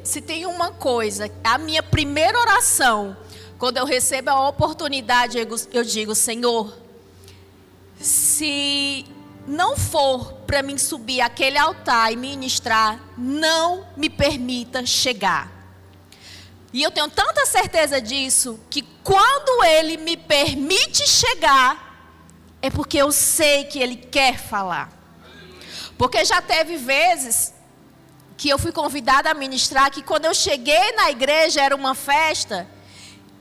Se tem uma coisa, a minha primeira oração, quando eu recebo a oportunidade, eu digo: Senhor, se não for para mim subir aquele altar e ministrar, não me permita chegar. E eu tenho tanta certeza disso, que quando Ele me permite chegar, é porque eu sei que Ele quer falar. Porque já teve vezes que eu fui convidada a ministrar, que quando eu cheguei na igreja era uma festa,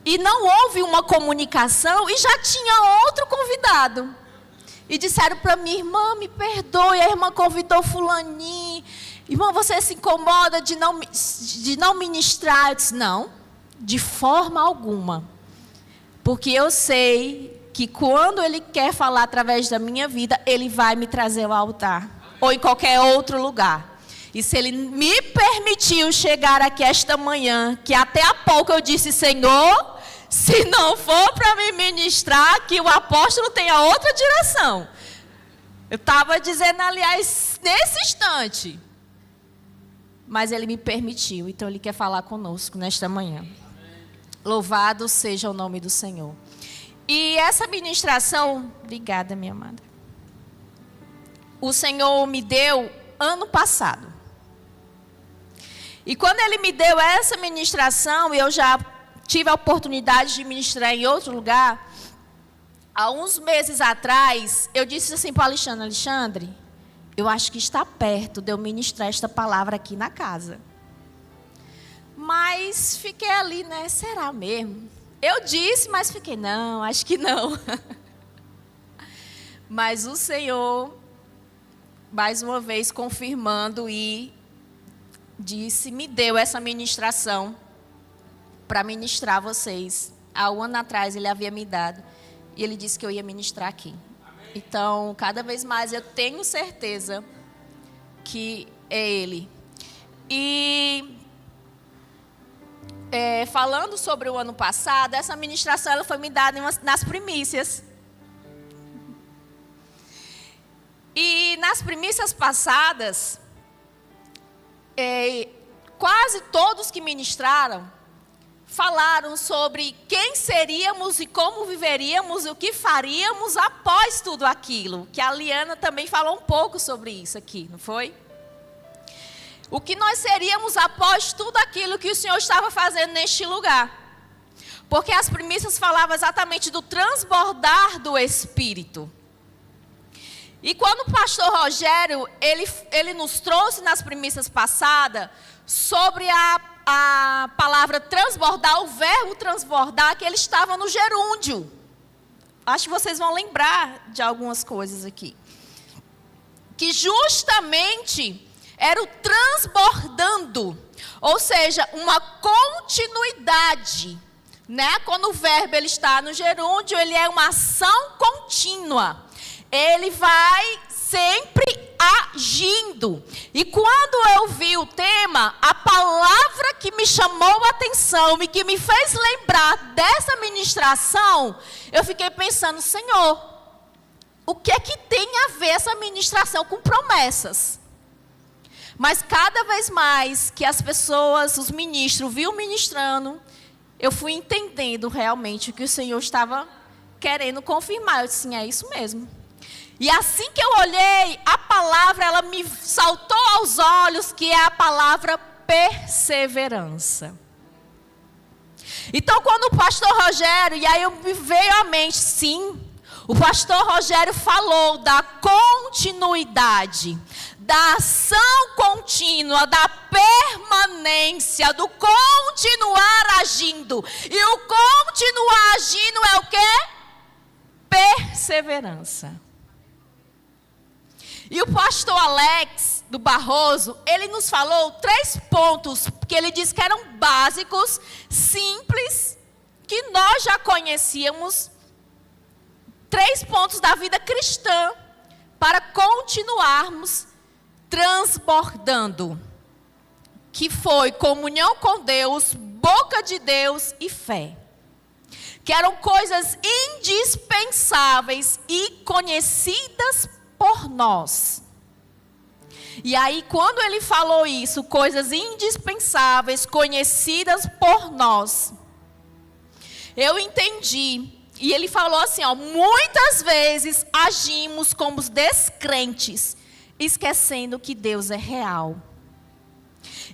e não houve uma comunicação, e já tinha outro convidado. E disseram para mim: irmã, me perdoe, a irmã convidou fulaninho. Irmã, você se incomoda de não ministrar? Eu disse: não, de forma alguma. Porque eu sei que quando Ele quer falar através da minha vida, Ele vai me trazer ao altar. Ou em qualquer outro lugar. E se Ele me permitiu chegar aqui esta manhã, que até há pouco eu disse: Senhor, se não for para me ministrar, que o apóstolo tenha outra direção. Eu estava dizendo, aliás, nesse instante. Mas Ele me permitiu, então Ele quer falar conosco nesta manhã. Louvado seja o nome do Senhor. E essa ministração, obrigada, minha amada, o Senhor me deu ano passado. E quando Ele me deu essa ministração, eu já tive a oportunidade de ministrar em outro lugar. Há uns meses atrás, eu disse assim para o Alexandre, eu acho que está perto de eu ministrar esta palavra aqui na casa. Mas fiquei ali, né? Será mesmo? Eu disse, mas fiquei, não, acho que não. Mas o Senhor, mais uma vez confirmando, e disse, me deu essa ministração para ministrar a vocês. Há um ano atrás Ele havia me dado, e Ele disse que eu ia ministrar aqui. Amém. Então, cada vez mais eu tenho certeza que é Ele. E falando sobre o ano passado, essa ministração ela foi me dada nas primícias. E nas primícias passadas, quase todos que ministraram falaram sobre quem seríamos e como viveríamos, e o que faríamos após tudo aquilo. Que a Liana também falou um pouco sobre isso aqui, não foi? O que nós seríamos após tudo aquilo que o Senhor estava fazendo neste lugar. Porque as primícias falavam exatamente do transbordar do Espírito. E quando o pastor Rogério, ele nos trouxe nas primícias passadas sobre a palavra transbordar, o verbo transbordar, que ele estava no gerúndio. Acho que vocês vão lembrar de algumas coisas aqui. Que justamente era o transbordando, ou seja, uma continuidade, né? Quando o verbo ele está no gerúndio, ele é uma ação contínua. Ele vai sempre agindo. E quando eu vi o tema, a palavra que me chamou a atenção e que me fez lembrar dessa ministração, eu fiquei pensando, Senhor, o que é que tem a ver essa ministração com promessas? Mas cada vez mais que as pessoas, os ministros, viam ministrando, eu fui entendendo realmente o que o Senhor estava querendo confirmar. Eu disse, sim, é isso mesmo. E assim que eu olhei, a palavra, ela me saltou aos olhos, que é a palavra perseverança. Então, quando o pastor Rogério, e aí me veio à mente, sim, o pastor Rogério falou da continuidade, da ação contínua, da permanência, do continuar agindo. E o continuar agindo é o quê? Perseverança. E o pastor Alex, do Barroso, ele nos falou 3 pontos, que ele disse que eram básicos, simples, que nós já conhecíamos. 3 pontos da vida cristã, para continuarmos transbordando. Que foi comunhão com Deus, boca de Deus e fé. Que eram coisas indispensáveis e conhecidas por nós. E aí, quando ele falou isso, coisas indispensáveis, conhecidas por nós, eu entendi. E ele falou assim, ó, muitas vezes agimos como descrentes, esquecendo que Deus é real.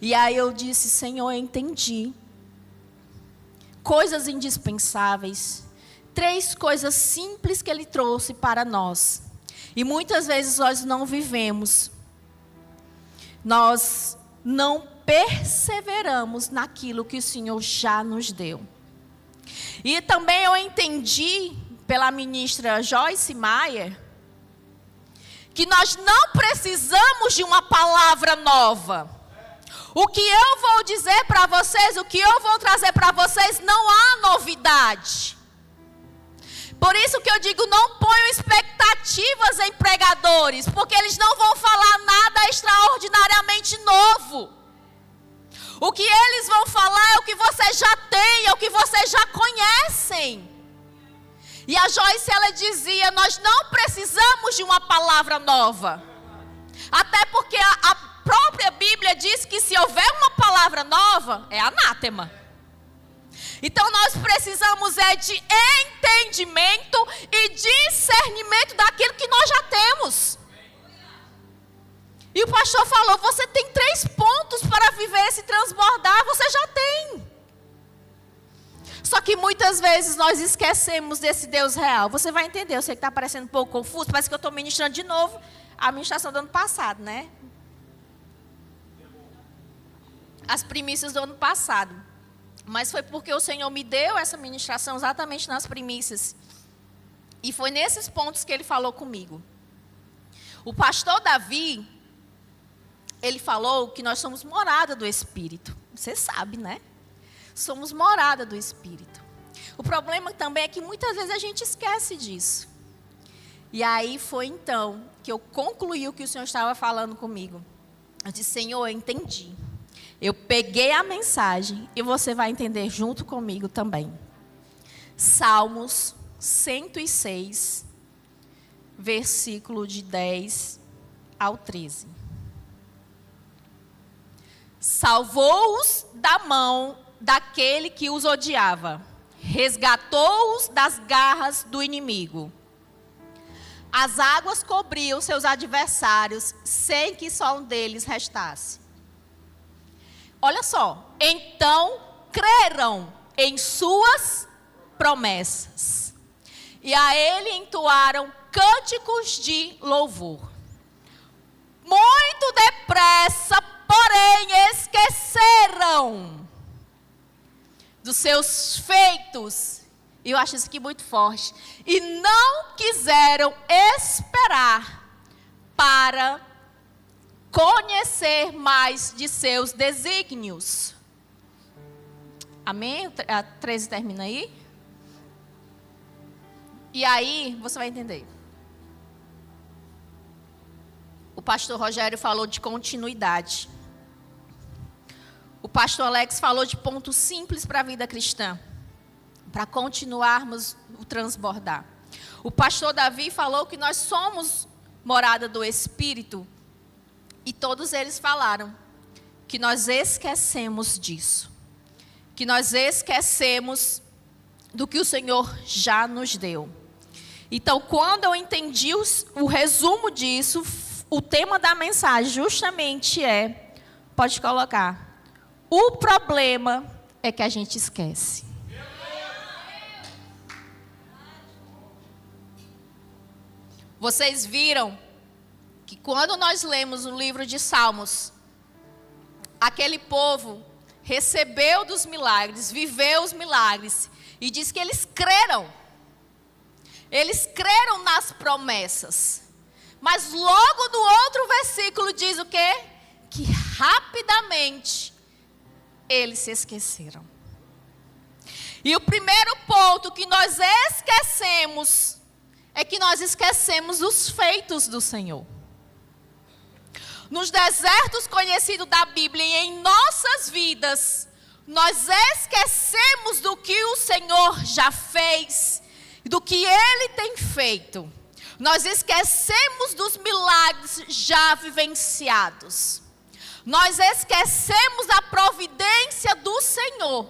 E aí eu disse, Senhor, eu entendi. Coisas indispensáveis, 3 coisas simples que Ele trouxe para nós. E muitas vezes nós não vivemos. Nós não perseveramos naquilo que o Senhor já nos deu. E também eu entendi, pela ministra Joyce Meyer, que nós não precisamos de uma palavra nova. O que eu vou dizer para vocês, o que eu vou trazer para vocês, não há novidade. Por isso que eu digo, não ponham expectativas em pregadores, porque eles não vão falar nada extraordinariamente novo. O que eles vão falar é o que vocês já têm, é o que vocês já conhecem. E a Joyce, ela dizia, nós não precisamos de uma palavra nova. Até porque a própria Bíblia diz que se houver uma palavra nova, é anátema. Então nós precisamos de entendimento e discernimento daquilo que nós já temos. E o pastor falou, você tem 3 pontos para viver esse transbordar, você já tem. Só que muitas vezes nós esquecemos desse Deus real. Você vai entender, eu sei que está parecendo um pouco confuso, parece que eu estou ministrando de novo a ministração do ano passado, né? As primícias do ano passado. Mas foi porque o Senhor me deu essa ministração exatamente nas primícias. E foi nesses pontos que Ele falou comigo. O pastor Davi, ele falou que nós somos morada do Espírito. Você sabe, né? Somos morada do Espírito. O problema também é que muitas vezes a gente esquece disso. E aí foi então que eu concluí o que o Senhor estava falando comigo. Eu disse, Senhor, eu entendi. Eu peguei a mensagem e você vai entender junto comigo também. Salmos 106, versículo de 10 ao 13. Salvou-os da mão daquele que os odiava, resgatou-os das garras do inimigo. As águas cobriam seus adversários, sem que só um deles restasse. Olha só, então creram em suas promessas, e a Ele entoaram cânticos de louvor. Muito depressa, porém, esqueceram dos seus feitos, e eu acho isso aqui muito forte, e não quiseram esperar para conhecer mais de seus desígnios. Amém? A 13 termina aí. E aí, você vai entender. O pastor Rogério falou de continuidade. O pastor Alex falou de pontos simples para a vida cristã, para continuarmos o transbordar. O pastor Davi falou que nós somos morada do Espírito. E todos eles falaram que nós esquecemos disso. Que nós esquecemos do que o Senhor já nos deu. Então, quando eu entendi o resumo disso, o tema da mensagem justamente pode colocar, o problema é que a gente esquece. Vocês viram que quando nós lemos o livro de Salmos, aquele povo recebeu dos milagres, viveu os milagres, e diz que eles creram. Eles creram nas promessas. Mas logo no outro versículo diz o quê? Que rapidamente eles se esqueceram. E o primeiro ponto que nós esquecemos é que nós esquecemos os feitos do Senhor. Nos desertos conhecidos da Bíblia e em nossas vidas, nós esquecemos do que o Senhor já fez, do que Ele tem feito. Nós esquecemos dos milagres já vivenciados. Nós esquecemos da providência do Senhor.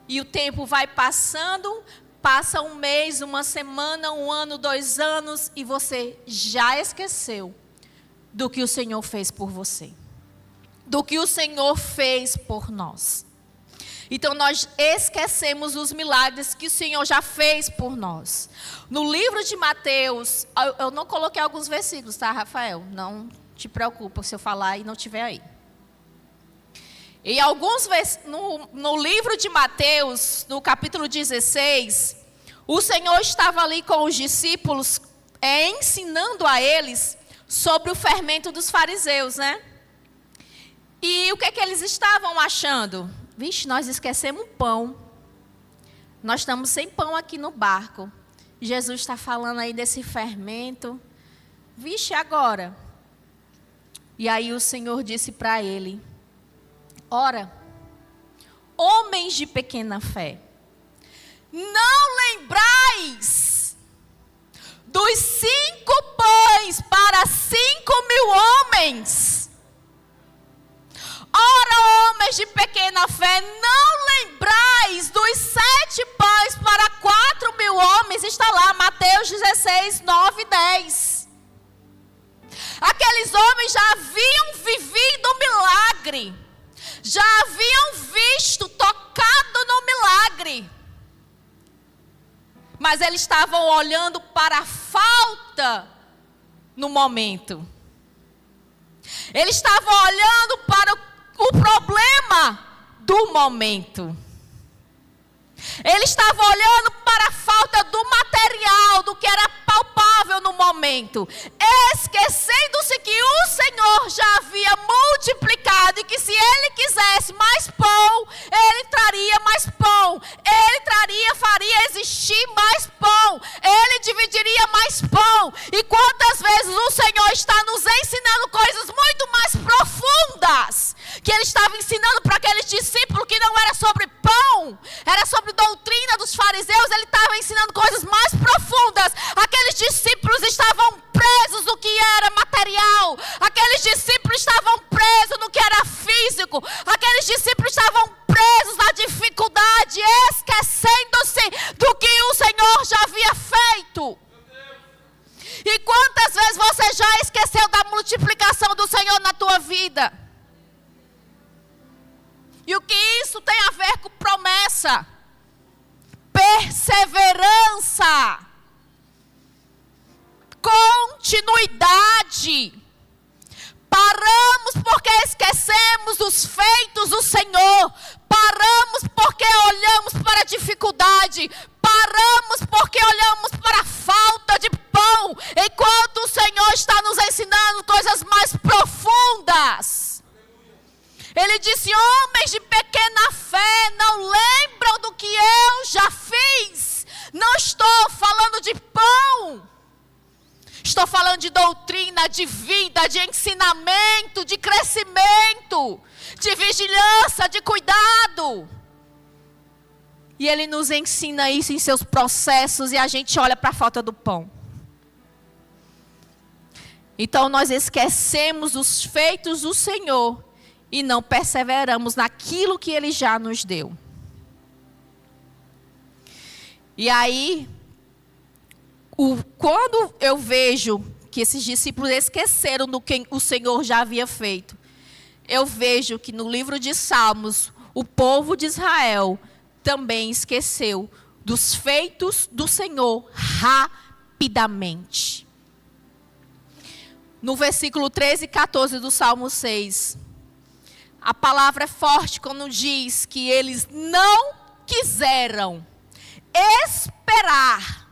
E o tempo vai passando, passa um mês, uma semana, um ano, 2 anos, e você já esqueceu do que o Senhor fez por você. Do que o Senhor fez por nós. Então nós esquecemos os milagres que o Senhor já fez por nós. No livro de Mateus, eu não coloquei alguns versículos, tá, Rafael? Não te preocupa se eu falar e não estiver aí. Em alguns no livro de Mateus, no capítulo 16, o Senhor estava ali com os discípulos, ensinando a eles sobre o fermento dos fariseus, né? E o que é que eles estavam achando? Vixe, nós esquecemos o pão. Nós estamos sem pão aqui no barco. Jesus está falando aí desse fermento. Vixe, agora. E aí o Senhor disse para ele: ora, homens de pequena fé, não lembrais dos 5 pães para 5.000 homens? Ora, homens de pequena fé, não lembrais dos 7 pães para 4.000 homens? Está lá, Mateus 16, 9 e 10. Aqueles homens já haviam vivido o milagre. Já haviam visto, tocado no milagre. Mas eles estavam olhando para a falta no momento. Eles estavam olhando para o problema do momento. Eles estavam olhando para a falta do material, do que era palpável no momento, esquecendo-se que o Senhor já havia multiplicado e que se Ele quisesse mais pão, Ele traria mais pão, Ele faria existir mais pão, Ele dividiria mais pão. E quantas vezes o Senhor está nos ensinando coisas muito mais profundas, que Ele estava ensinando para aqueles discípulos, que não era sobre pão, era sobre doutrina dos fariseus. Ele estava ensinando coisas mais profundas. Aqueles discípulos estavam presos no que era material. Aqueles discípulos estavam presos no que era físico. Aqueles discípulos estavam presos na dificuldade, esquecendo-se do que o Senhor já havia feito. E quantas vezes você já esqueceu da multiplicação do Senhor na tua vida? E o que isso tem a ver com promessa? Perseverança, continuidade. Paramos porque esquecemos os feitos do Senhor. Paramos porque olhamos para a dificuldade. Paramos porque olhamos para a falta de pão, enquanto o Senhor está nos ensinando coisas mais profundas. Ele disse: homens de pequena fé, não lembram do que eu já fiz. Não estou falando de pão. Estou falando de doutrina, de vida, de ensinamento, de crescimento, de vigilância, de cuidado. E Ele nos ensina isso em seus processos e a gente olha para a falta do pão. Então nós esquecemos os feitos do Senhor e não perseveramos naquilo que Ele já nos deu. E aí, quando eu vejo que esses discípulos esqueceram do que o Senhor já havia feito, eu vejo que no livro de Salmos, o povo de Israel também esqueceu dos feitos do Senhor rapidamente. No versículo 13 e 14 do Salmo 6, a palavra é forte quando diz que eles não quiseram esperar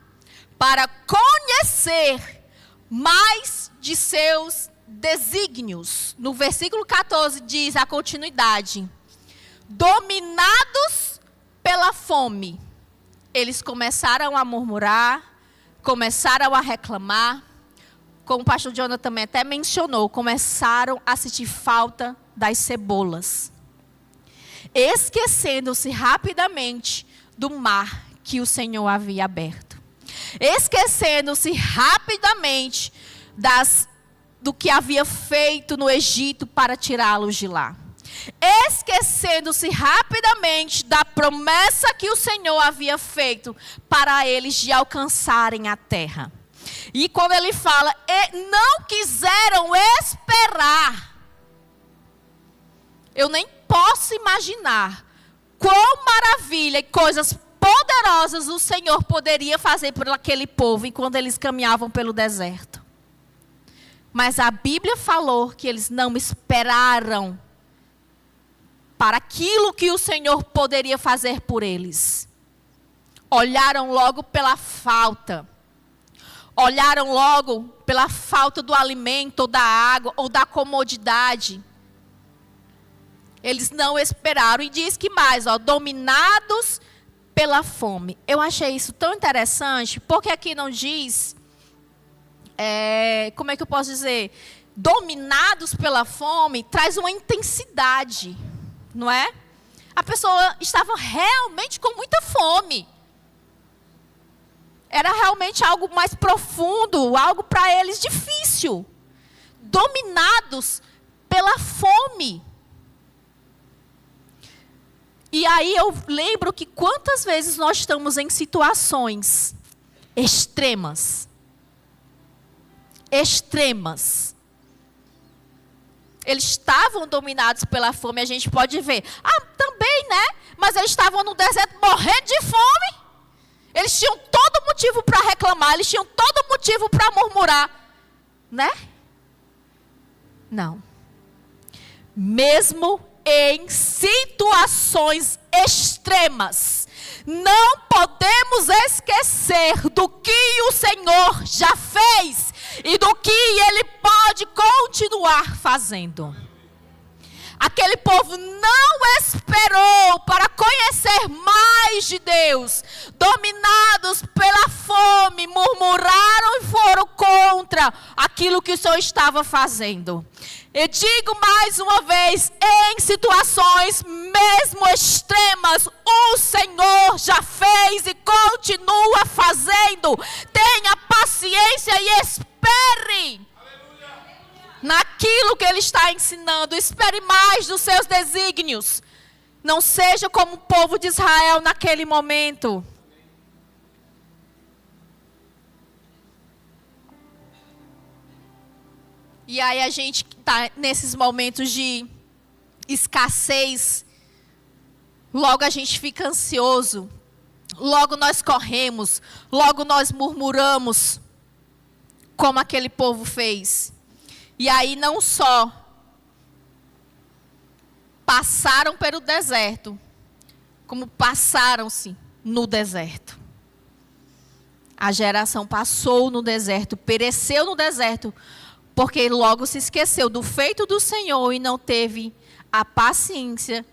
para conhecer mais de seus desígnios. No versículo 14 diz a continuidade: dominados pela fome, eles começaram a murmurar, começaram a reclamar, como o pastor Jonathan também até mencionou, começaram a sentir falta das cebolas, esquecendo-se rapidamente do mar que o Senhor havia aberto. esquecendo-se rapidamente do que havia feito no Egito para tirá-los de lá. Esquecendo-se rapidamente da promessa que o Senhor havia feito para eles de alcançarem a terra. E quando ele fala, não quiseram esperar, eu nem posso imaginar quão maravilha e coisas poderosas o Senhor poderia fazer por aquele povo enquanto eles caminhavam pelo deserto. Mas a Bíblia falou que eles não esperaram para aquilo que o Senhor poderia fazer por eles. Olharam logo pela falta. Olharam logo pela falta do alimento, ou da água, ou da comodidade. Eles não esperaram. E diz que mais, dominados pela fome. Eu achei isso tão interessante, porque aqui não diz, como é que eu posso dizer? Dominados pela fome, traz uma intensidade, não é? A pessoa estava realmente com muita fome. Era realmente algo mais profundo, algo para eles difícil. Dominados pela fome. E aí eu lembro que quantas vezes nós estamos em situações extremas. Extremas. Eles estavam dominados pela fome, a gente pode ver. Também, né? Mas eles estavam no deserto morrendo de fome. Eles tinham todo motivo para reclamar, eles tinham todo motivo para murmurar, né? Não. Mesmo em situações extremas, não podemos esquecer do que o Senhor já fez e do que Ele pode continuar fazendo. Aquele povo não esperou para conhecer mais de Deus. Dominados pela fome, murmuraram e foram contra aquilo que o Senhor estava fazendo. Eu digo mais uma vez, em situações mesmo extremas, o Senhor já fez e continua fazendo. Tenha paciência e espere naquilo que Ele está ensinando. Espere mais dos seus desígnios. Não seja como o povo de Israel naquele momento. E aí a gente está nesses momentos de escassez. Logo a gente fica ansioso. Logo nós corremos. Logo nós murmuramos. Como aquele povo fez. E aí não só passaram pelo deserto, como passaram-se no deserto. A geração passou no deserto, pereceu no deserto, porque logo se esqueceu do feito do Senhor e não teve a paciência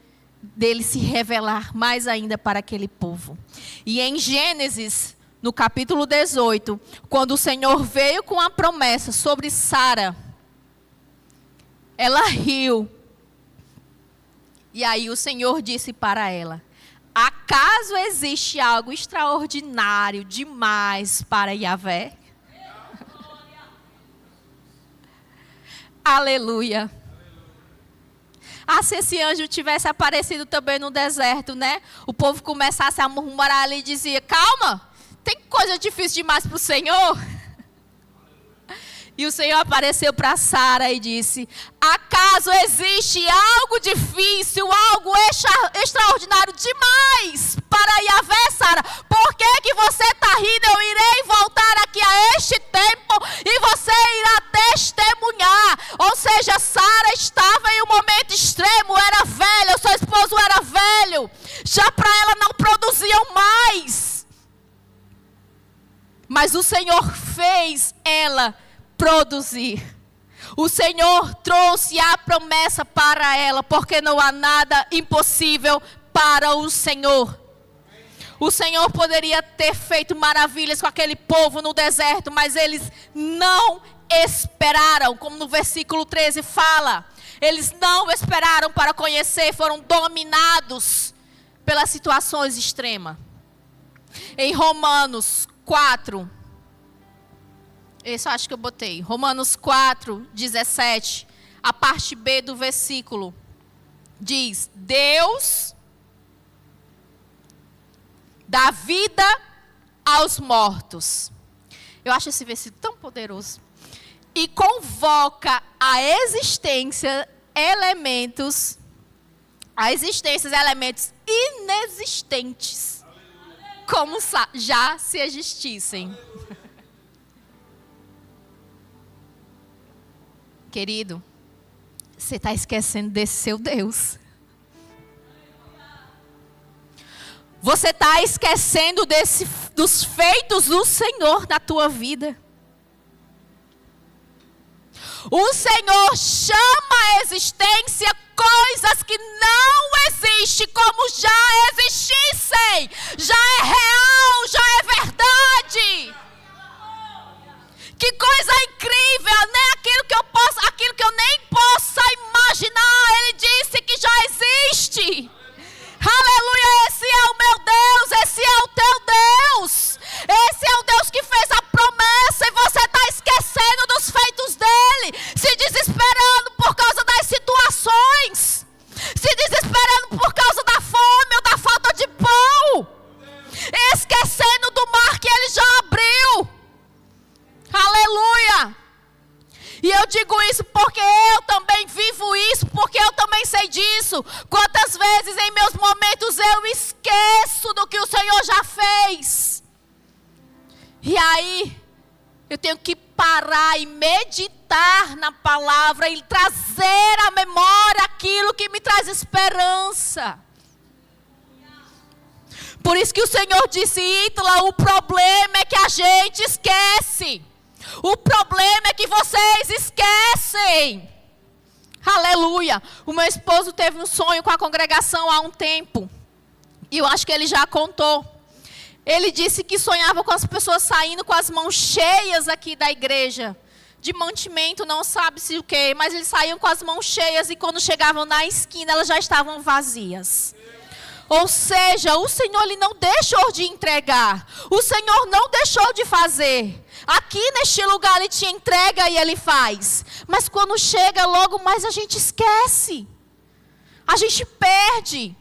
dele se revelar mais ainda para aquele povo. E em Gênesis, no capítulo 18, quando o Senhor veio com a promessa sobre Sara, ela riu. E aí o Senhor disse para ela: acaso existe algo extraordinário demais para Yahvé? Aleluia. Se esse anjo tivesse aparecido também no deserto, né? O povo começasse a murmurar ali e dizia: calma, tem coisa difícil demais para o Senhor? E o Senhor apareceu para Sara e disse: acaso existe algo difícil, algo extraordinário demais para Yahvé, Sara? Por que você está rindo? Eu irei voltar aqui a este tempo e você irá testemunhar. Ou seja, Sara estava em um momento extremo, era velha, o seu esposo era velho. Já para ela não produziam mais. Mas o Senhor fez ela produzir. O Senhor trouxe a promessa para ela, porque não há nada impossível para o Senhor. O Senhor poderia ter feito maravilhas com aquele povo no deserto, mas eles não esperaram, como no versículo 13 fala. Eles não esperaram para conhecer, foram dominados pelas situações extremas. Em Romanos 4. Esse eu acho que eu botei. Romanos 4, 17. A parte B do versículo diz: Deus dá vida aos mortos. Eu acho esse versículo tão poderoso. E convoca a existência elementos inexistentes, como já se existissem. Querido, você está esquecendo desse seu Deus. Você está esquecendo dos feitos do Senhor na tua vida. O Senhor chama à existência coisas que não existem como já existissem. Já é real, já é verdade. Que coisa incrível, né? Aquilo que eu nem possa imaginar, Ele disse que já existe. Aleluia, esse é o meu Deus, esse é o teu Deus. Esse é o Deus que fez a promessa e você está esquecendo dos feitos dele, se desesperando por causa das situações, se desesperando por causa da fome ou da falta de pão, esquecendo do mar que ele já abriu. Aleluia. E eu digo isso porque eu também vivo isso, porque eu também sei disso. Quantas vezes em meus momentos eu esqueço do que o Senhor já fez. E aí, eu tenho que parar e meditar na palavra e trazer à memória aquilo que me traz esperança. Por isso que o Senhor disse: Ítala, o problema é que a gente esquece. O problema é que vocês esquecem. Aleluia. O meu esposo teve um sonho com a congregação há um tempo. E eu acho que ele já contou. Ele disse que sonhava com as pessoas saindo com as mãos cheias aqui da igreja. De mantimento, não sabe-se o quê. Mas eles saíam com as mãos cheias e quando chegavam na esquina, elas já estavam vazias. Ou seja, o Senhor ele não deixou de entregar. O Senhor não deixou de fazer. Aqui neste lugar ele te entrega e ele faz. Mas quando chega logo mais a gente esquece. A gente perde.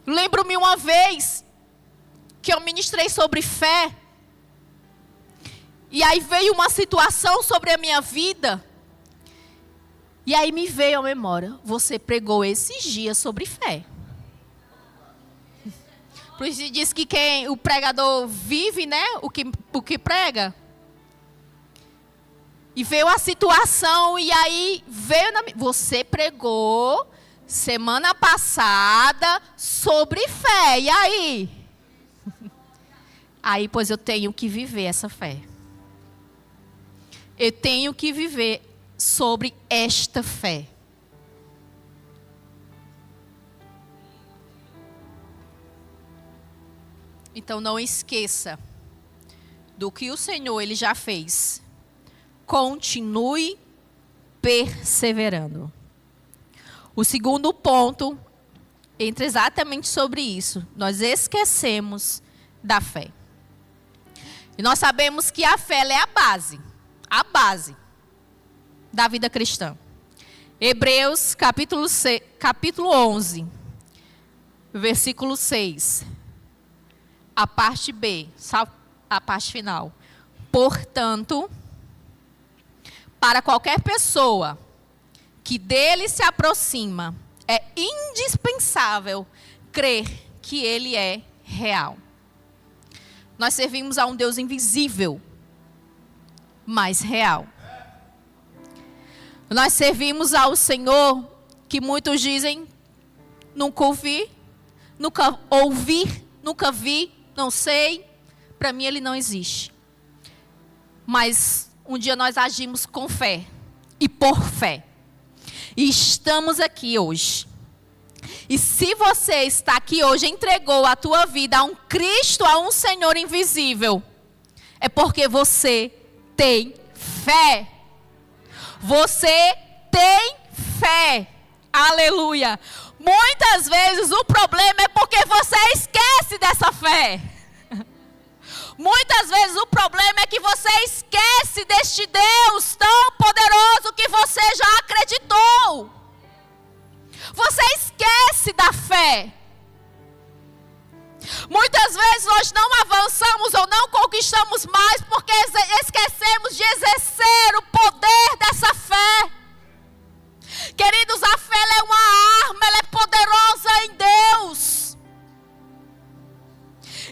Lembro-me uma vez que eu ministrei sobre fé. E aí veio uma situação sobre a minha vida. E aí me veio à memória: você pregou esses dias sobre fé. Por isso diz que o pregador vive, né, o que prega. E veio a situação e aí veio você pregou semana passada sobre fé. E aí? Aí, pois eu tenho que viver essa fé. Eu tenho que viver sobre esta fé. Então não esqueça do que o Senhor ele já fez. Continue perseverando. O segundo ponto entra exatamente sobre isso. Nós esquecemos da fé. E nós sabemos que a fé ela é a base da vida cristã. Hebreus capítulo 11, versículo 6. A parte B, a parte final. Portanto, para qualquer pessoa que dele se aproxima, é indispensável crer que ele é real. Nós servimos a um Deus invisível, mas real. Nós servimos ao Senhor que muitos dizem: nunca ouvi, nunca vi, não sei. Para mim ele não existe. Mas um dia nós agimos com fé e por fé. E estamos aqui hoje. E se você está aqui hoje, entregou a tua vida a um Cristo, a um Senhor invisível, é porque você tem fé. Você tem fé. Aleluia. Muitas vezes o problema é porque você esquece dessa fé. Muitas vezes o problema é que você esquece deste Deus tão poderoso que você já acreditou. Você esquece da fé. Muitas vezes nós não avançamos ou não conquistamos mais porque esquecemos de exercer o poder dessa fé. Queridos, a fé ela é uma arma, ela é poderosa em Deus.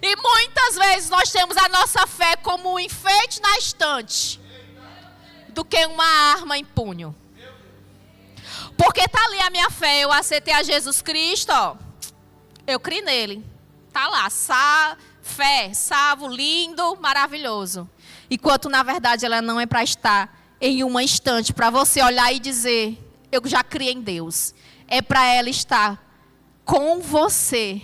E muitas vezes nós temos a nossa fé como um enfeite na estante do que uma arma em punho. Porque está ali a minha fé, eu aceitei a Jesus Cristo, ó, eu criei nele. Está lá, fé, salvo, lindo, maravilhoso. Enquanto na verdade ela não é para estar em uma estante, para você olhar e dizer, eu já criei em Deus. É para ela estar com você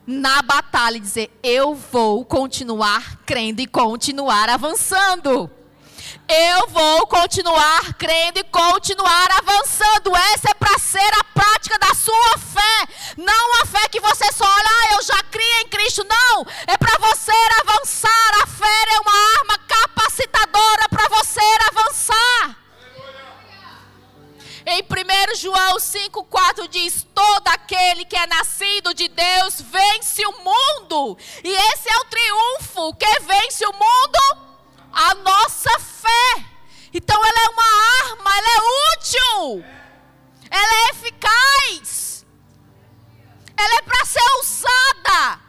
na batalha e dizer, eu vou continuar crendo e continuar avançando. Eu vou continuar crendo e continuar avançando. Essa é para ser a prática da sua fé. Não a fé que você só olha, eu já criei em Cristo. Não, é para você avançar. A fé é uma arma capacitadora para você avançar. Em 1 João 5,4 diz, todo aquele que é nascido de Deus vence o mundo. E esse é o triunfo. Que vence o mundo? A nossa fé. Então ela é uma arma, ela é útil. Ela é eficaz. Ela é para ser usada.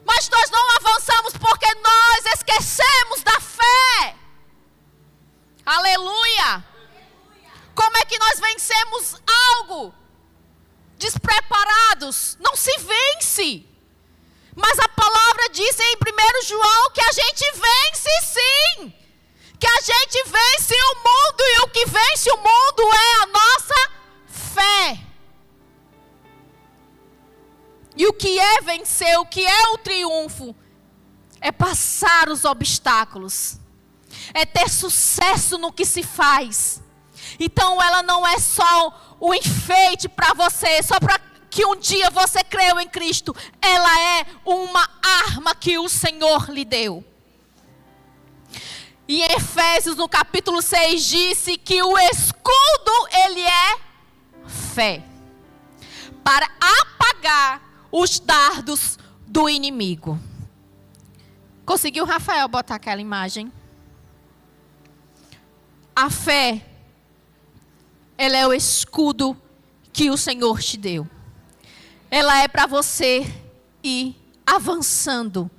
Mas nós não avançamos porque nós esquecemos da fé. Aleluia. Como é que nós vencemos algo despreparados? Não se vence. Mas a palavra diz em 1 João que a gente vence sim. Que a gente vence o mundo e o que vence o mundo é a nossa fé. E o que é vencer, o que é o triunfo? É passar os obstáculos. É ter sucesso no que se faz. Então ela não é só o enfeite para você, só para que um dia você creu em Cristo. Ela é uma arma que o Senhor lhe deu. E em Efésios, no capítulo 6, disse que o escudo, ele é fé. Para apagar os dardos do inimigo. Conseguiu, Rafael, botar aquela imagem? A fé, ela é o escudo que o Senhor te deu. Ela é para você ir avançando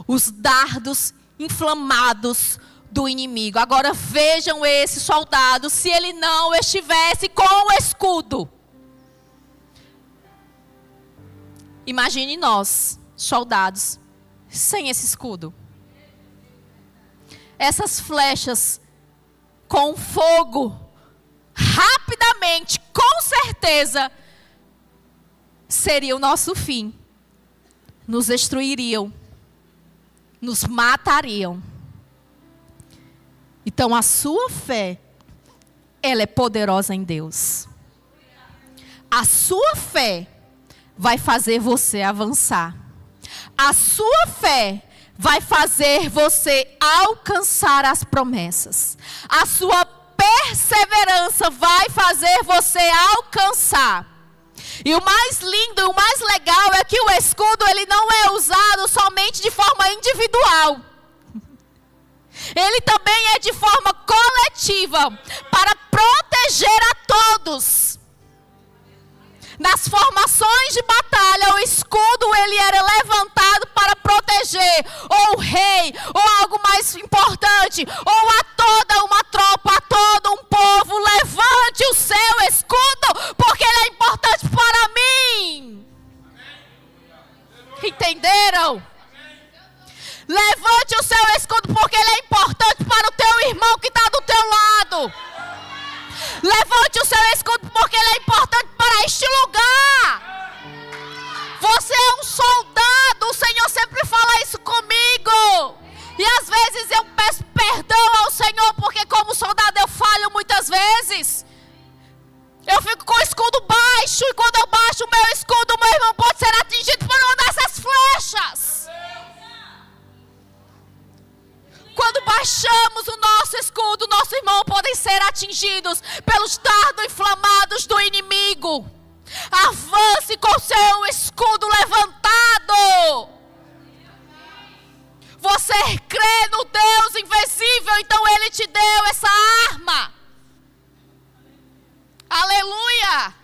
os dardos inflamados do inimigo. Agora vejam esse soldado, se ele não estivesse com o escudo. Imagine nós, soldados, sem esse escudo. Essas flechas com fogo, rapidamente, com certeza, seria o nosso fim. Nos destruiriam. Nos matariam. Então a sua fé, ela é poderosa em Deus. A sua fé vai fazer você avançar. A sua fé vai fazer você alcançar as promessas. A sua perseverança vai fazer você alcançar. E o mais lindo, o mais legal é que o escudo ele não é usado somente de forma individual. Ele também é de forma coletiva para proteger a todos. Nas formações de batalha, o escudo ele era levantado para proteger ou o rei, ou algo mais importante, ou a toda uma tropa, a todo um povo. Levante o seu escudo, porque ele é importante para mim. Entenderam? Levante o seu escudo, porque ele é importante para o teu irmão que está do teu lado. Levante o seu escudo, porque ele é importante para este lugar. Você é um soldado. O Senhor sempre fala isso comigo. E às vezes eu peço perdão ao Senhor, porque como soldado eu falho muitas vezes. Eu fico com o escudo baixo, e quando eu baixo o meu escudo, o meu irmão pode ser atingido por uma dessas flechas. ser atingidos pelos dardos inflamados do inimigo. Avance com seu escudo levantado. Você crê no Deus invencível, então Ele te deu essa arma. Aleluia!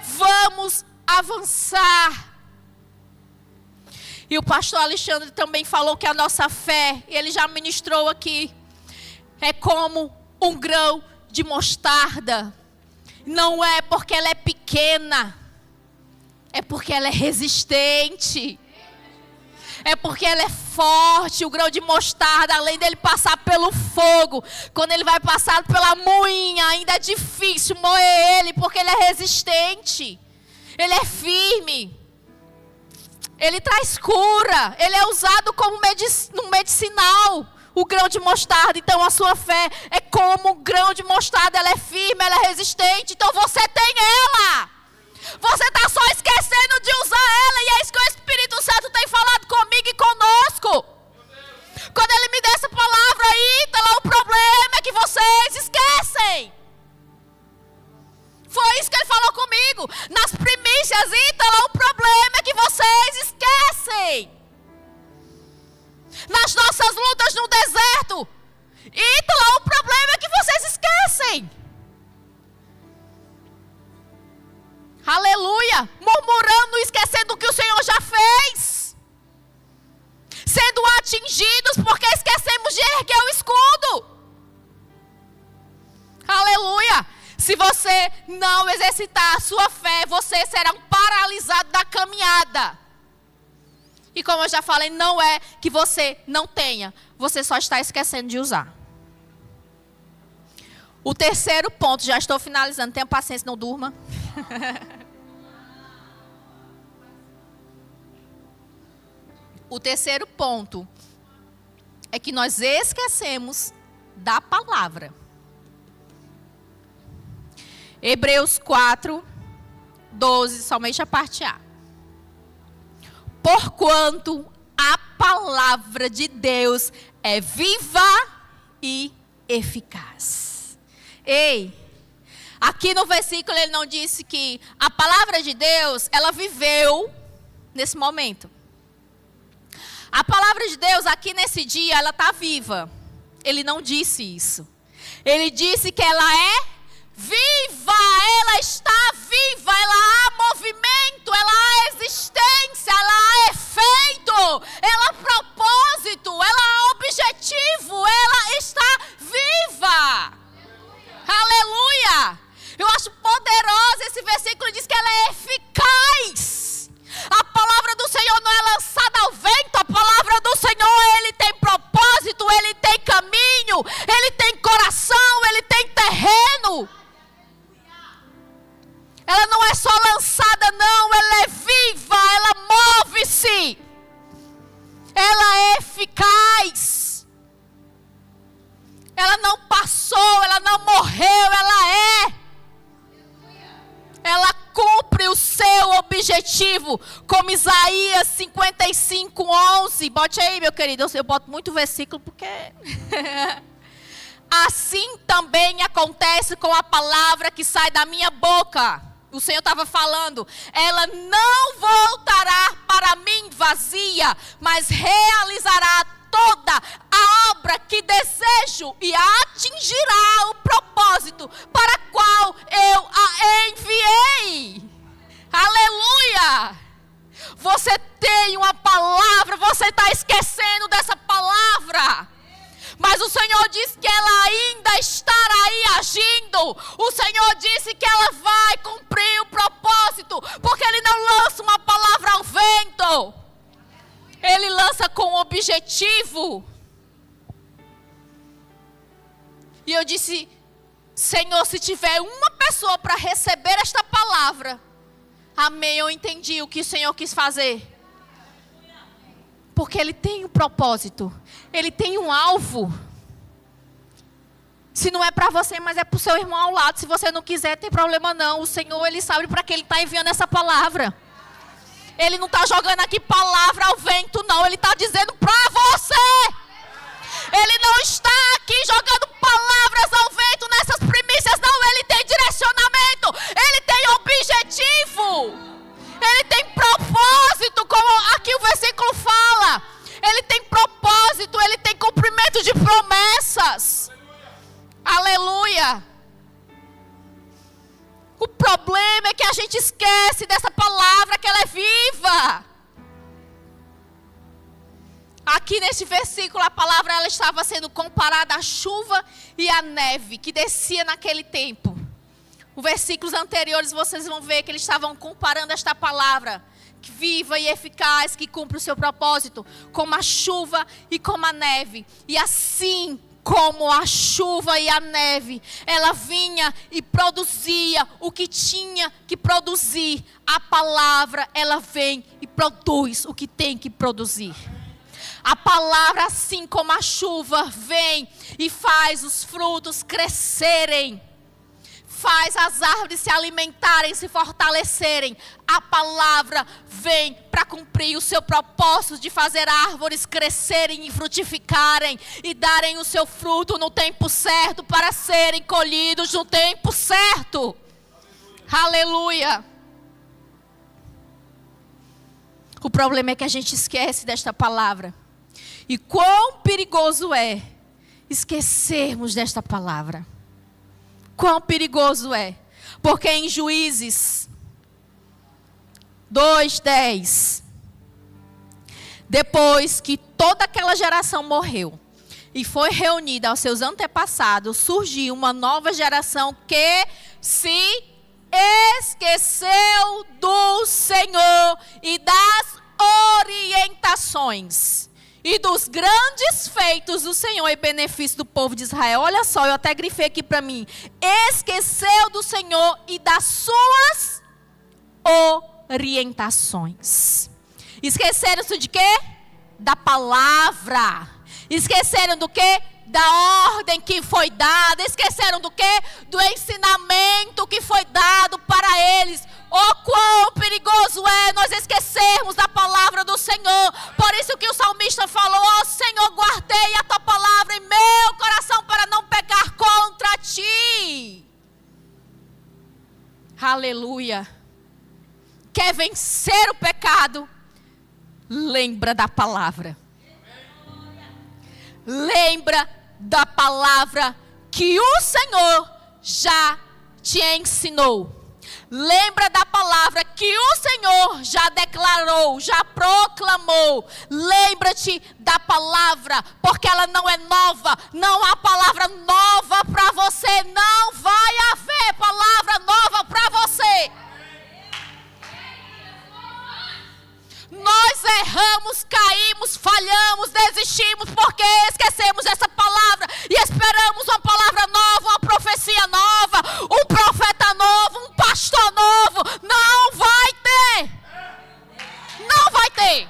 Vamos avançar. E o pastor Alexandre também falou que a nossa fé, ele já ministrou aqui, é como um grão de mostarda. Não é porque ela é pequena, é porque ela é resistente. É porque ela é forte. O grão de mostarda, além dele passar pelo fogo, quando ele vai passar pela moinha, ainda é difícil moer ele, porque ele é resistente. Ele é firme. Ele traz cura. Ele é usado como no medicinal, o grão de mostarda. Então a sua fé é como o grão de mostarda. Ela é firme, ela é resistente. Então você tem ela. Você está só esquecendo de usar ela. E é isso que o Espírito Santo tem falado comigo e conosco. Quando ele me deu essa palavra aí, tá lá, o problema é que vocês esquecem. Foi isso que ele falou comigo. Nas primícias, tá lá, o problema é que vocês esquecem. Nas nossas lutas no deserto, tá lá, o problema é que vocês esquecem. Aleluia, murmurando, esquecendo o que o Senhor já fez. Sendo atingidos porque esquecemos de erguer o escudo. Aleluia. Se você não exercitar a sua fé, você será um paralisado da caminhada. E como eu já falei, não é que você não tenha, você só está esquecendo de usar. O terceiro ponto, já estou finalizando, tenha paciência, não durma. O terceiro ponto é que nós esquecemos da palavra. Hebreus 4, 12, somente a parte A. Porquanto a palavra de Deus é viva e eficaz. Ei, aqui no versículo ele não disse que a palavra de Deus, ela viveu nesse momento. A palavra de Deus aqui nesse dia, ela está viva. Ele não disse isso. Ele disse que ela é viva, ela está viva, ela há movimento, ela há existência, ela há efeito, ela há propósito, ela há objetivo, ela está viva. Aleluia! Eu acho poderoso esse versículo, diz que ela é eficaz. A palavra do Senhor não é lançada ao vento, a palavra do Senhor, ele tem propósito, ele tem caminho, ele tem coração, ele tem terreno. Ela não é só lançada, não, ela é viva, ela move-se. Ela é eficaz. Ela não passou, ela não morreu, ela é. Ela cumpre o seu objetivo, como Isaías 55, 11. Bote aí, meu querido, eu boto muito versículo porque... Assim também acontece com a palavra que sai da minha boca. O Senhor estava falando, ela não voltará para mim vazia, mas realizará toda a obra que desejo e atingirá o propósito para qual eu a enviei. Aleluia! Você tem uma palavra, você está esquecendo dessa palavra. Mas o Senhor disse que ela ainda estará aí agindo. O Senhor disse que ela vai cumprir o propósito, porque Ele não lança uma palavra ao vento. Ele lança com um objetivo. E eu disse, Senhor, se tiver uma pessoa para receber esta palavra, amém, eu entendi o que o Senhor quis fazer. Porque Ele tem um propósito. Ele tem um alvo. Se não é para você, mas é para o seu irmão ao lado. Se você não quiser, tem problema não. O Senhor, Ele sabe para que Ele está enviando essa palavra. Ele não está jogando aqui palavra ao vento, não. Ele está dizendo para você. Ele não está aqui jogando palavra O problema é que a gente esquece dessa palavra, que ela é viva. Aqui nesse versículo, a palavra ela estava sendo comparada à chuva e à neve que descia naquele tempo. Os versículos anteriores vocês vão ver que eles estavam comparando esta palavra viva e eficaz, que cumpre o seu propósito, como a chuva e como a neve. E assim como a chuva e a neve, ela vinha e produzia o que tinha que produzir. A palavra, ela vem e produz o que tem que produzir. A palavra, assim como a chuva, vem e faz os frutos crescerem. Faz as árvores se alimentarem, se fortalecerem. A palavra vem para cumprir o seu propósito de fazer árvores crescerem e frutificarem e darem o seu fruto no tempo certo, para serem colhidos no tempo certo. Aleluia. O problema é que a gente esquece desta palavra. E quão perigoso é esquecermos desta palavra. Quão perigoso é. Porque em Juízes 2:10, depois que toda aquela geração morreu e foi reunida aos seus antepassados, surgiu uma nova geração que se esqueceu do Senhor e das orientações e dos grandes feitos do Senhor em benefício do povo de Israel. Olha só, eu até grifei aqui para mim. Esqueceu do Senhor e das suas orientações. Esqueceram-se de quê? Da palavra. Esqueceram do quê? Da ordem que foi dada. Esqueceram do quê? Do ensinamento que foi dado para eles. Oh, quão perigoso é nós esquecermos da palavra do Senhor. Por isso que o salmista falou: ó Senhor, guardei a tua palavra em meu coração para não pecar contra ti. Aleluia. Quer vencer o pecado? Lembra da palavra. Lembra da palavra que o Senhor já te ensinou. Lembra da palavra que o Senhor já declarou, já proclamou. Lembra-te da palavra, porque ela não é nova. Não há palavra nova para você. Não vai haver palavra nova para você. Nós erramos, caímos, falhamos, desistimos porque esquecemos essa palavra e esperamos uma palavra nova, uma profecia nova, um profeta novo, um pastor novo. Não vai ter. Não vai ter.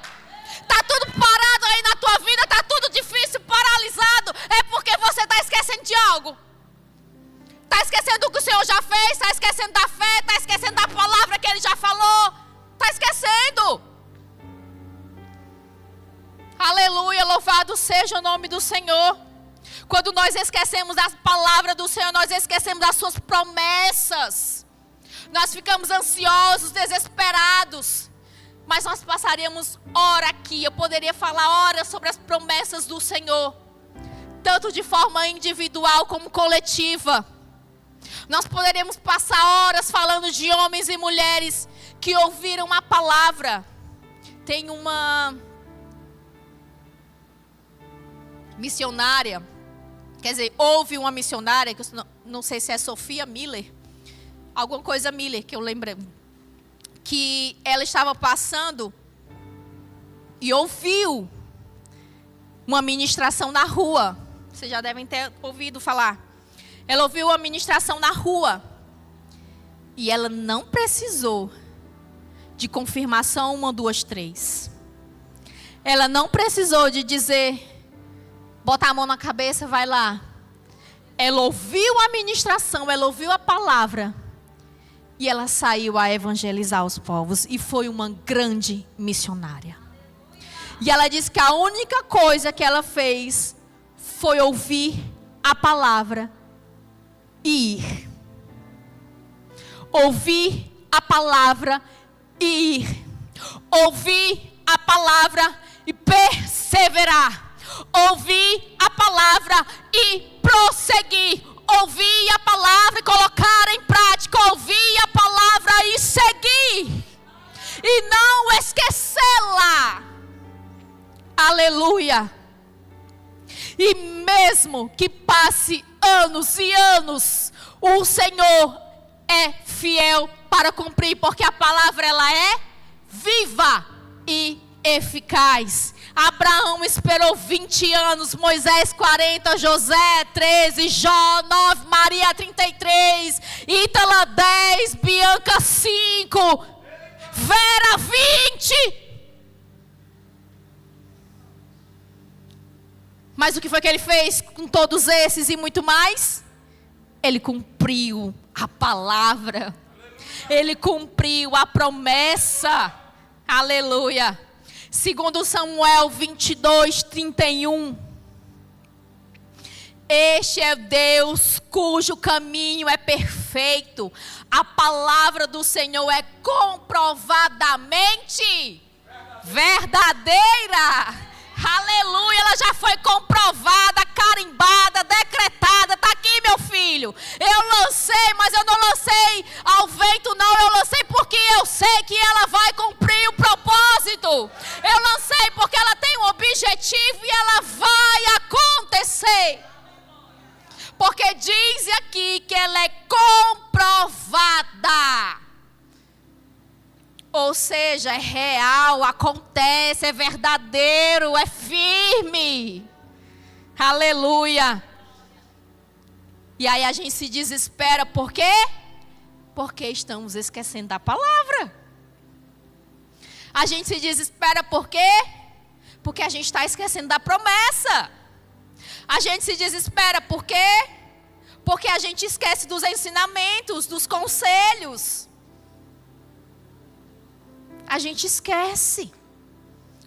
Está tudo parado aí na tua vida, está tudo difícil, paralisado. É porque você está esquecendo de algo. Está esquecendo do que o Senhor já fez, está esquecendo da fé, está esquecendo da palavra que Ele já falou. Está esquecendo. Aleluia, louvado seja o nome do Senhor. Quando nós esquecemos da palavra do Senhor, nós esquecemos das suas promessas. Nós ficamos ansiosos, desesperados. Mas nós passaríamos hora aqui. Eu poderia falar horas sobre as promessas do Senhor, tanto de forma individual como coletiva. Nós poderíamos passar horas falando de homens e mulheres que ouviram a palavra. Tem uma missionária, quer dizer, houve uma missionária, que eu não sei se é Sofia Miller, alguma coisa Miller, que eu lembro, que ela estava passando e ouviu uma ministração na rua. Vocês já devem ter ouvido falar. Ela ouviu uma ministração na rua e ela não precisou de confirmação 1, 2, 3. Ela não precisou de dizer: botar a mão na cabeça, vai lá. Ela ouviu a ministração, ela ouviu a palavra. E ela saiu a evangelizar os povos. E foi uma grande missionária. E ela disse que a única coisa que ela fez foi ouvir a palavra e ir. Ouvir a palavra e ir. Ouvir a palavra e perseverar. Ouvir a palavra e prosseguir. Ouvir a palavra e colocar em prática. Ouvir mesmo que passe anos e anos, o Senhor é fiel para cumprir, porque a palavra ela é viva e eficaz. Abraão esperou 20 anos, Moisés 40, José 13, Jó 9, Maria 33, Ítala 10, Bianca 5, Vera 20. Mas o que foi que ele fez com todos esses e muito mais? Ele cumpriu a palavra. Ele cumpriu a promessa. Aleluia. Segundo Samuel 22, 31. Este é Deus cujo caminho é perfeito. A palavra do Senhor é comprovadamente verdadeira. Aleluia, ela já foi comprovada, carimbada, decretada. Está aqui, meu filho. Eu lancei, mas eu não lancei ao vento, não. Eu lancei porque eu sei que ela vai cumprir o propósito. Eu lancei porque ela tem um objetivo e ela vai acontecer. Porque diz aqui que ela é comprovada. Ou seja, é real, acontece, é verdadeiro, é firme. Aleluia. E aí a gente se desespera, por quê? Porque estamos esquecendo da palavra. A gente se desespera por quê? Porque a gente está esquecendo da promessa. A gente se desespera por quê? Porque a gente esquece dos ensinamentos, dos conselhos. A gente esquece.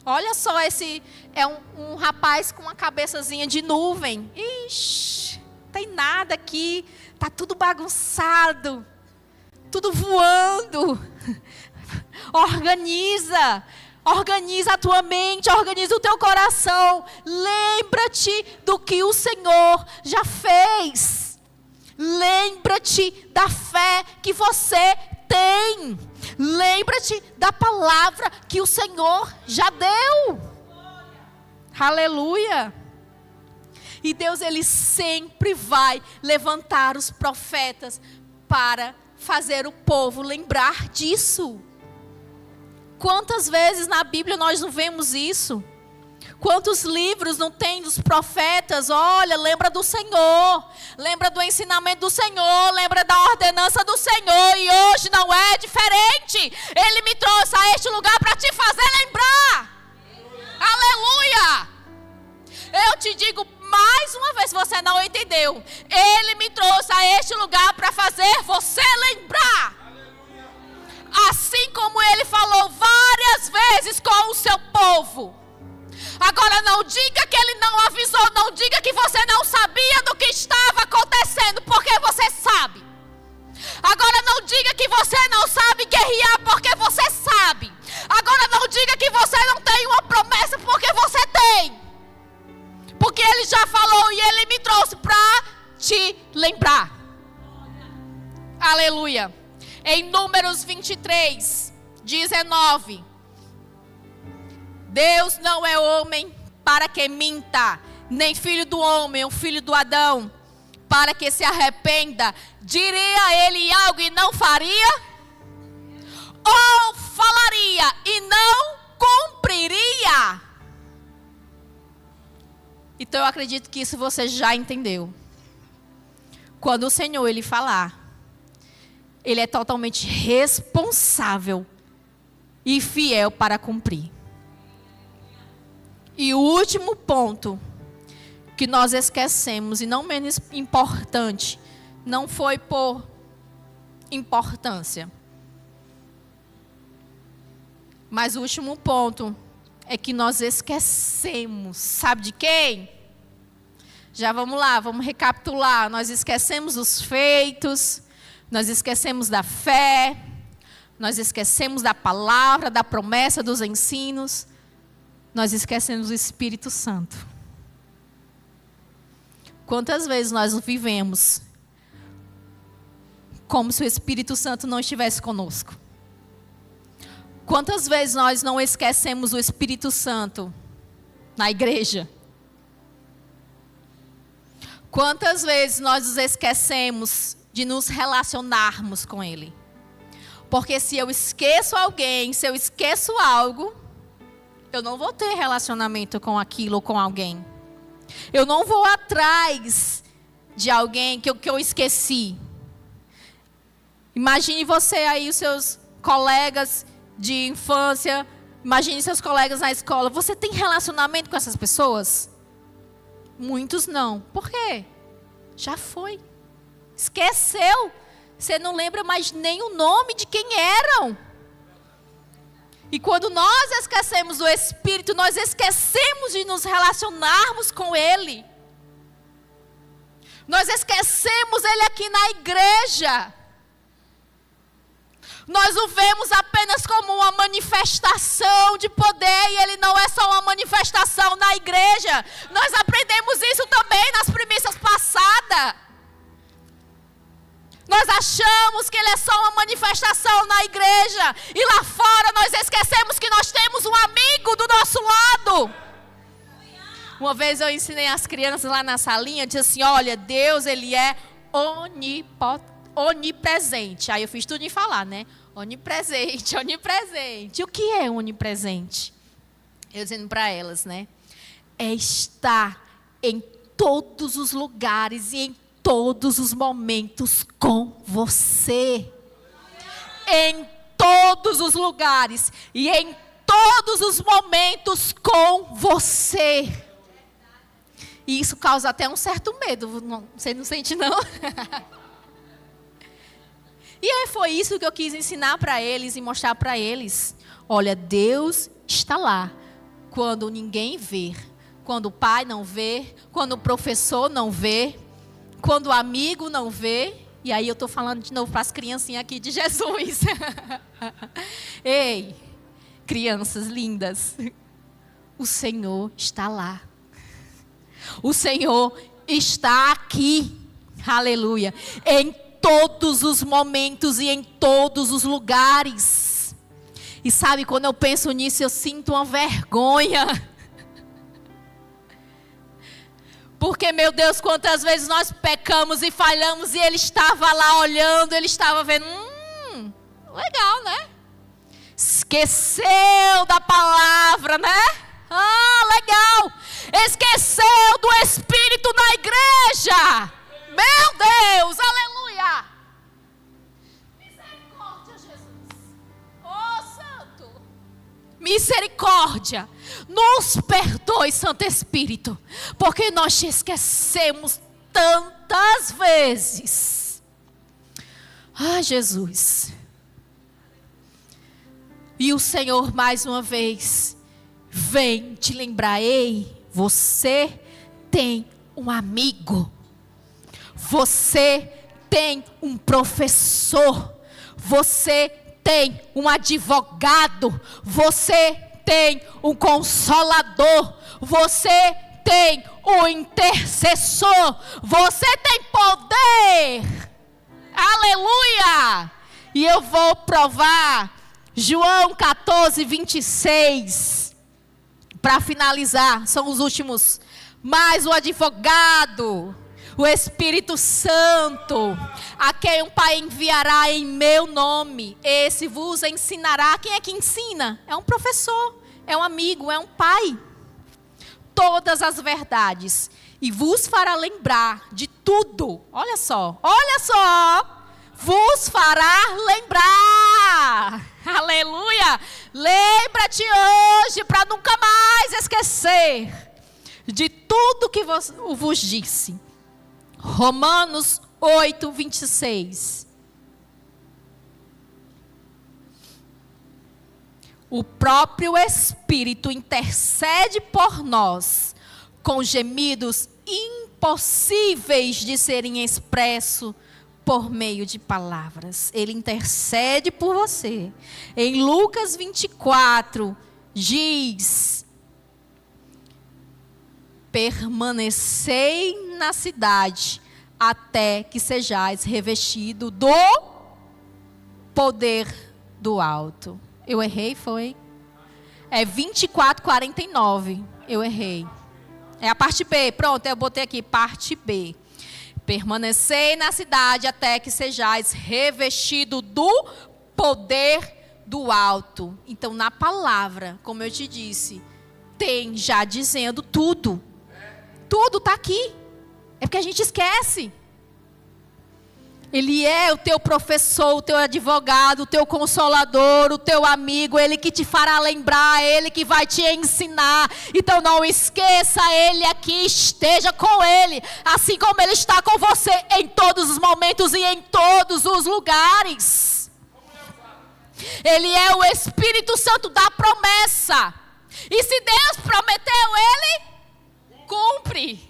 Olha só, esse é um rapaz com uma cabeçazinha de nuvem. Ixi, tem nada aqui. Tá tudo bagunçado. Tudo voando. Organiza a tua mente, organiza o teu coração. Lembra-te do que o Senhor já fez. Lembra-te da fé que você tem. Lembra-te da palavra que o Senhor já deu. Aleluia. E Deus, Ele sempre vai levantar os profetas para fazer o povo lembrar disso. Quantas vezes na Bíblia nós não vemos isso? Quantos livros não tem dos profetas? Olha, lembra do Senhor, lembra do ensinamento do Senhor, lembra da ordenança do Senhor. E hoje não é diferente. Ele me trouxe a este lugar para te fazer lembrar. Aleluia. Eu te digo mais uma vez, se você não entendeu. Ele me trouxe a este lugar para fazer você lembrar. Assim como Ele falou várias vezes com o seu povo. Agora não diga que Ele não avisou, não diga que você não sabia do que estava acontecendo, porque você sabe. Agora não diga que você não sabe guerrear, porque você sabe. Agora não diga que você não tem uma promessa, porque você tem. Porque Ele já falou e Ele me trouxe para te lembrar. Aleluia. Em Números 23, 19. Deus não é homem para que minta, nem filho do homem, o filho do Adão, para que se arrependa. Diria Ele algo e não faria? Ou falaria e não cumpriria? Então eu acredito que isso você já entendeu. Quando o Senhor Ele falar, Ele é totalmente responsável e fiel para cumprir. E o último ponto que nós esquecemos, e não menos importante, não foi por importância, mas o último ponto é que nós esquecemos, sabe de quem? Já vamos lá, vamos recapitular. Nós esquecemos os feitos, nós esquecemos da fé, nós esquecemos da palavra, da promessa, dos ensinos. Nós esquecemos do Espírito Santo. Quantas vezes nós vivemos como se o Espírito Santo não estivesse conosco? Quantas vezes nós não esquecemos o Espírito Santo na igreja? Quantas vezes nós nos esquecemos de nos relacionarmos com Ele? Porque se eu esqueço alguém, se eu esqueço algo, eu não vou ter relacionamento com aquilo ou com alguém. Eu não vou atrás de alguém que eu esqueci. Imagine você aí, os seus colegas de infância, imagine seus colegas na escola. Você tem relacionamento com essas pessoas? Muitos não. Por quê? Já foi. Esqueceu. Você não lembra mais nem o nome de quem eram. E quando nós esquecemos do Espírito, nós esquecemos de nos relacionarmos com Ele. Nós esquecemos Ele aqui na igreja. Nós o vemos apenas como uma manifestação de poder, e Ele não é só uma manifestação na igreja. Nós aprendemos isso também nas premissas passadas. Nós achamos que Ele é só uma manifestação na igreja, e lá fora nós esquecemos que nós temos um amigo do nosso lado. Uma vez eu ensinei as crianças lá na salinha, disse assim, olha, Deus, Ele é onipresente. Aí eu fiz tudo em falar, né? Onipresente, onipresente. O que é onipresente? Eu dizendo para elas, né? É estar em todos os lugares e em todos os momentos com você. Em todos os lugares e em todos os momentos com você. E isso causa até um certo medo. Você não sente, não? E aí foi isso que eu quis ensinar para eles e mostrar para eles. Olha, Deus está lá quando ninguém vê. Quando o pai não vê, quando o professor não vê, quando o amigo não vê. E aí eu estou falando de novo para as criancinhas aqui de Jesus. Ei, crianças lindas, o Senhor está lá. O Senhor está aqui. Aleluia. Em todos os momentos e em todos os lugares. E sabe, quando eu penso nisso, eu sinto uma vergonha. Porque, meu Deus, quantas vezes nós pecamos e falhamos e Ele estava lá olhando, Ele estava vendo, legal, né? Esqueceu da palavra, né? Legal. Esqueceu do Espírito na igreja. Meu Deus, aleluia. Misericórdia, Jesus. Oh, Santo. Misericórdia. Nos perdoe, Santo Espírito, porque nós te esquecemos tantas vezes. Jesus. E o Senhor, mais uma vez, vem te lembrar, ei, você tem um amigo. Você tem um professor, você tem um advogado, você tem um consolador, você tem um intercessor, você tem poder, aleluia. E eu vou provar João 14, 26, para finalizar, são os últimos, mais o advogado, o Espírito Santo, a quem o Pai enviará em meu nome, esse vos ensinará. Quem é que ensina? É um professor, é um amigo, é um pai. Todas as verdades, e vos fará lembrar de tudo. Olha só, vos fará lembrar. Aleluia. Lembra-te hoje, para nunca mais esquecer de tudo que vos disse. Romanos 8, 26. O próprio Espírito intercede por nós com gemidos impossíveis de serem expressos por meio de palavras. Ele intercede por você. Em Lucas 24, diz: permanecei na cidade até que sejais revestido do poder do alto. Eu errei, foi? É 24:49. Eu errei. É a parte B. Pronto, eu botei aqui, parte B. Permanecei na cidade até que sejais revestido do poder do alto. Então, na palavra, como eu te disse, tem já dizendo tudo. Tudo está aqui. É porque a gente esquece. Ele é o teu professor, o teu advogado, o teu consolador, o teu amigo, Ele que te fará lembrar, Ele que vai te ensinar. Então não esqueça Ele aqui, esteja com Ele, assim como Ele está com você em todos os momentos e em todos os lugares. Ele é o Espírito Santo da promessa. E se Deus prometeu, Ele cumpre.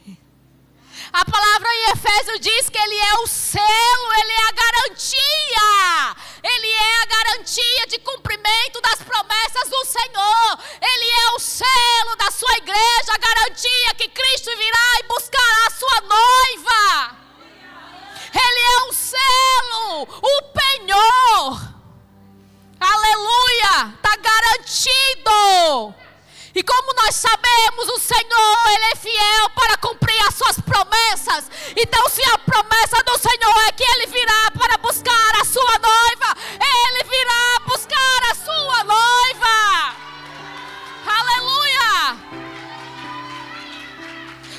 A palavra em Efésios diz que Ele é o selo, Ele é a garantia. Ele é a garantia de cumprimento das promessas do Senhor. Ele é o selo da sua igreja, a garantia que Cristo virá e buscará a sua noiva. Ele é o selo, o penhor. Aleluia, está garantido. E como nós sabemos, o Senhor, Ele é fiel para cumprir as suas promessas. Então, se a promessa do Senhor é que Ele virá para buscar a sua noiva, Ele virá buscar a sua noiva. Aleluia!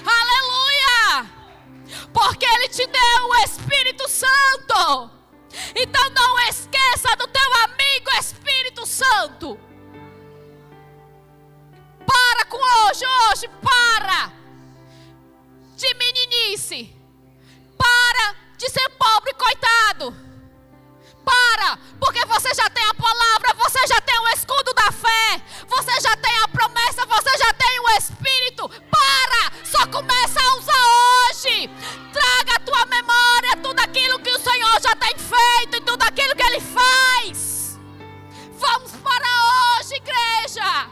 Aleluia! Porque Ele te deu o Espírito Santo. Então, não esqueça do teu amigo Espírito Santo. Para com hoje, para de meninice, para de ser pobre coitado, para, porque você já tem a palavra, você já tem o escudo da fé, você já tem a promessa, você já tem o Espírito. Para, só começa a usar hoje. Traga à tua memória tudo aquilo que o Senhor já tem feito e tudo aquilo que Ele faz. Vamos para hoje, igreja.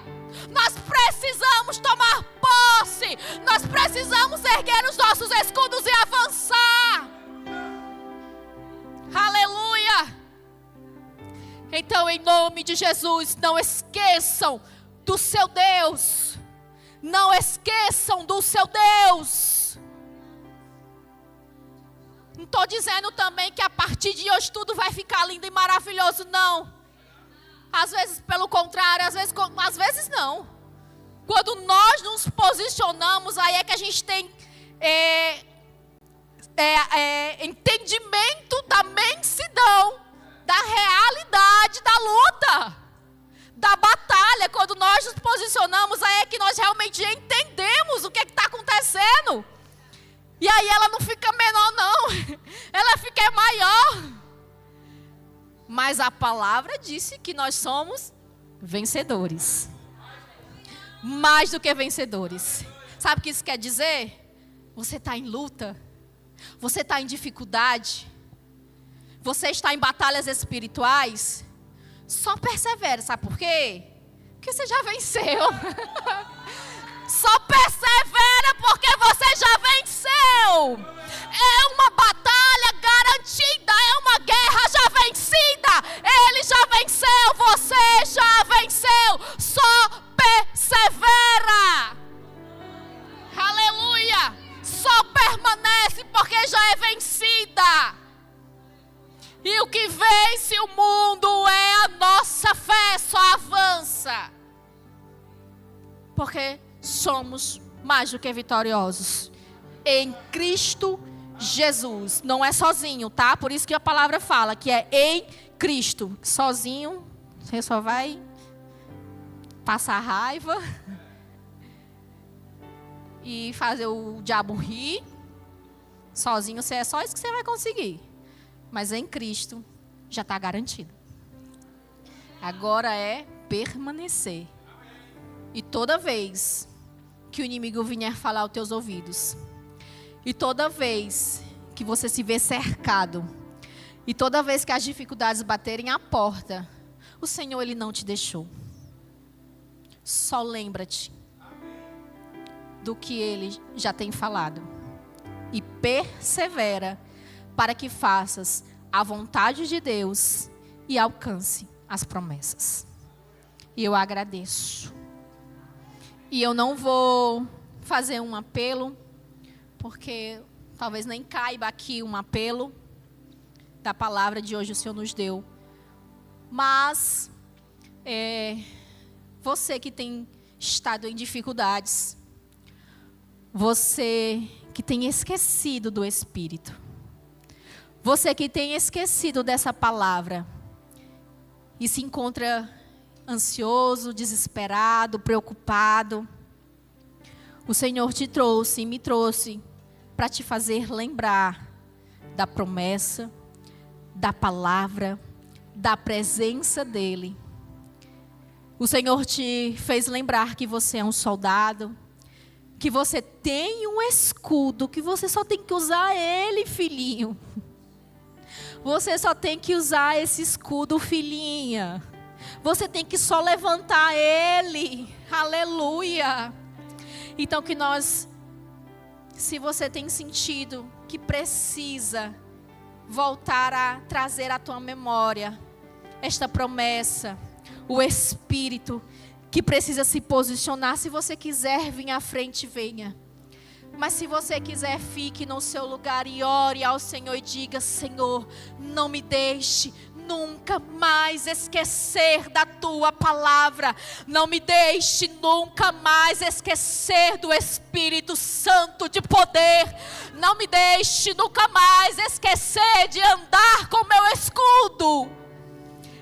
Nós precisamos tomar posse. Nós precisamos erguer os nossos escudos e avançar. Aleluia. Então, em nome de Jesus, não esqueçam do seu Deus. Não esqueçam do seu Deus. Não estou dizendo também que a partir de hoje tudo vai ficar lindo e maravilhoso, não. Às vezes pelo contrário, às vezes não. Quando nós nos posicionamos, aí é que a gente tem entendimento da imensidão, da realidade da luta, da batalha. Quando nós nos posicionamos, aí é que nós realmente entendemos o que está acontecendo. E aí ela não fica menor não, ela fica maior. Mas a palavra disse que nós somos vencedores. Mais do que vencedores. Sabe o que isso quer dizer? Você está em luta. Você está em dificuldade. Você está em batalhas espirituais. Só persevere. Sabe por quê? Porque você já venceu. Só persevera porque você já venceu. É uma batalha garantida. É uma guerra já vencida. Ele já venceu. Você já venceu. Só persevera. Aleluia. Só permanece porque já é vencida. E o que vence o mundo é a nossa fé. Só avança. Porque somos mais do que vitoriosos em Cristo Jesus. Não é sozinho, tá? Por isso que a palavra fala que é em Cristo. Sozinho, você só vai passar raiva e fazer o diabo rir. Sozinho, é só isso que você vai conseguir. Mas em Cristo já está garantido. Agora é permanecer. E toda vez que o inimigo vier falar aos teus ouvidos, e toda vez que você se vê cercado, e toda vez que as dificuldades baterem à porta, o Senhor, Ele não te deixou. Só lembra-te do que Ele já tem falado. E persevera para que faças a vontade de Deus e alcance as promessas. E eu agradeço. E eu não vou fazer um apelo, porque Talvez nem caiba aqui um apelo da palavra de hoje o Senhor nos deu. Mas, você que tem estado em dificuldades, você que tem esquecido do Espírito, você que tem esquecido dessa palavra e se encontra ansioso, desesperado, preocupado, o Senhor te trouxe e me trouxe para te fazer lembrar da promessa, da palavra, da presença dEle. O Senhor te fez lembrar que você é um soldado, que você tem um escudo, que você só tem que usar ele, filhinho. Você só tem que usar esse escudo, filhinha. Você tem que só levantar ele. Aleluia. Então que nós, se você tem sentido que precisa voltar a trazer à tua memória esta promessa, o Espírito que precisa se posicionar. Se você quiser vir à frente, venha. Mas se você quiser, fique no seu lugar e ore ao Senhor e diga: Senhor, não me deixe nunca mais esquecer da tua palavra. Não me deixe nunca mais esquecer do Espírito Santo de poder. Não me deixe nunca mais esquecer de andar com meu escudo.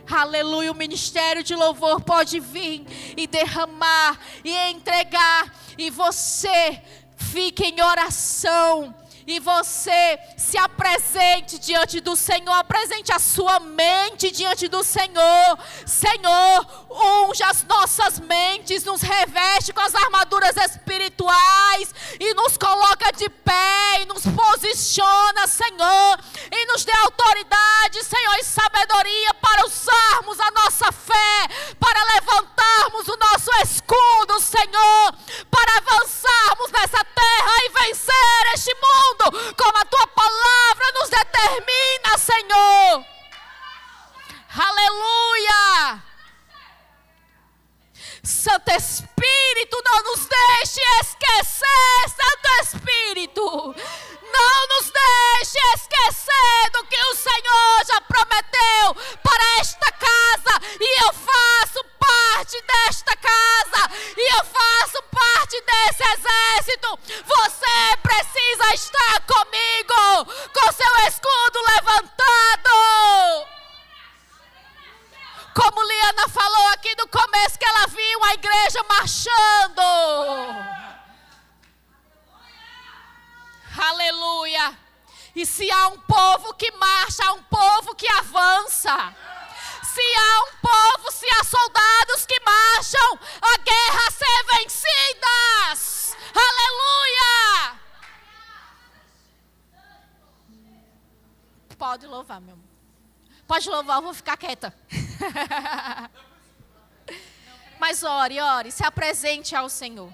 Aleluia, o ministério de louvor pode vir e derramar e entregar. E você fique em oração. E você se apresente diante do Senhor. Apresente a sua mente diante do Senhor. Senhor, unja as nossas mentes, nos reveste com as armaduras espirituais e nos coloca de pé e nos posiciona, Senhor, e nos dê autoridade, Senhor, e sabedoria para usarmos a nossa fé, para levantarmos o nosso escudo, Senhor, para avançarmos nessa terra e vencer este mundo como a tua palavra nos determina, Senhor. Aleluia. Santo Espírito, não nos deixe esquecer, Santo Espírito, não nos deixe esquecer do que o Senhor já prometeu para esta casa. E eu faço parte desta casa, e eu faço parte desse exército. Você precisa estar comigo, com seu escudo levantado. Como Liana falou aqui no começo, que ela viu a igreja marchando. Aleluia. E se há um povo que marcha, há um povo que avança. Se há um povo, se há soldados que marcham, a guerra ser vencidas. Aleluia. Pode louvar, meu amor. Pode louvar, eu vou ficar quieta. Mas ore, se apresente ao Senhor.